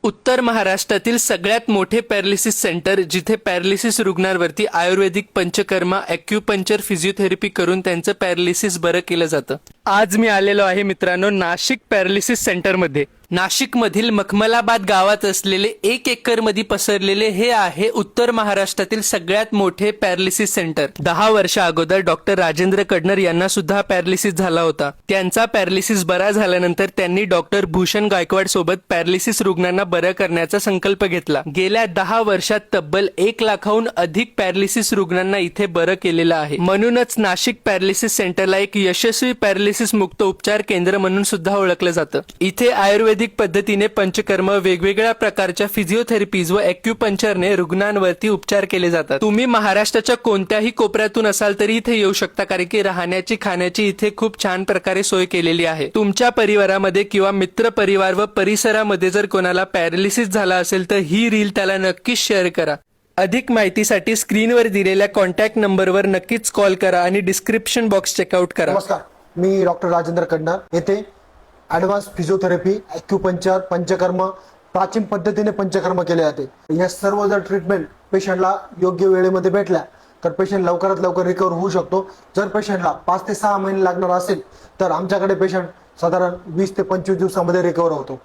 उत्तर महाराष्ट्रातील सगळ्यात मोठे पॅरालिसिस सेंटर, जिथे पॅरालिसिस रुग्णांवरती आयुर्वेदिक पंचकर्मा, ॲक्युपंक्चर, फिजिओथेरपी करून त्यांचं पॅरालिसिस बरं केलं जातं. आज मी आलेलो आहे मित्रांनो नाशिक पॅरालिसिस सेंटरमध्ये. नाशिकमधील मखमलाबाद गावात असलेले 1 एकरमध्ये पसरलेले हे आहे उत्तर महाराष्ट्रातील सगळ्यात मोठे पॅरालिसिस सेंटर. 10 वर्षा अगोदर डॉक्टर राजेंद्र कडनर यांना सुद्धा पॅरालिसिस झाला होता. त्यांचा पॅरालिसिस बरा झाल्यानंतर त्यांनी डॉक्टर भूषण गायकवाड सोबत पॅरालिसिस रुग्णांना बरं करण्याचा संकल्प घेतला. गेल्या 10 वर्षात तब्बल 1 लाखाहून अधिक पॅरालिसिस रुग्णांना इथे बरं केलेलं आहे. म्हणूनच नाशिक पॅरालिसिस सेंटरला एक यशस्वी पॅरालिसिस मुक्त उपचार केंद्र म्हणून सुद्धा ओळखलं जातं. इथे आयुर्वेदिक पद्धतीने पंचकर्म, वेगवेगळ्या प्रकारच्या फिजिओथेरपीज व ॲक्युपंक्चरने रुग्णांवरती उपचार केले जातात. तुम्ही महाराष्ट्राच्या कोणत्याही कोपऱ्यातून असाल तरी इथे येऊ शकता, कारण की राहण्याची, खाण्याची इथे खूप छान प्रकारे सोय केलेली आहे. तुमच्या परिवारामध्ये किंवा मित्र परिवार व परिसरामध्ये जर कोणाला पॅरालिसिस झाला असेल तर ही रील त्याला नक्कीच शेअर करा. अधिक माहितीसाठी स्क्रीनवर दिलेल्या कॉन्टॅक्ट नंबरवर नक्कीच कॉल करा आणि डिस्क्रिप्शन बॉक्स चेकआउट करा. नमस्कार, मी डॉक्टर राजेंद्र कडनर. येथे ॲडव्हान्स फिजिओथेरपी, ॲक्युपंक्चर, पंचकर्म, प्राचीन पद्धतीने पंचकर्म केले जाते. या सर्व जर ट्रीटमेंट पेशंटला योग्य वेळेमध्ये भेटल्या तर पेशंट लवकरात लवकर रिकवर होऊ शकतो. जर पेशंटला 5 ते 6 महिने लागणार असेल तर आमच्याकडे पेशंट साधारण 20 ते 25 दिवसामध्ये रिकवर होतो.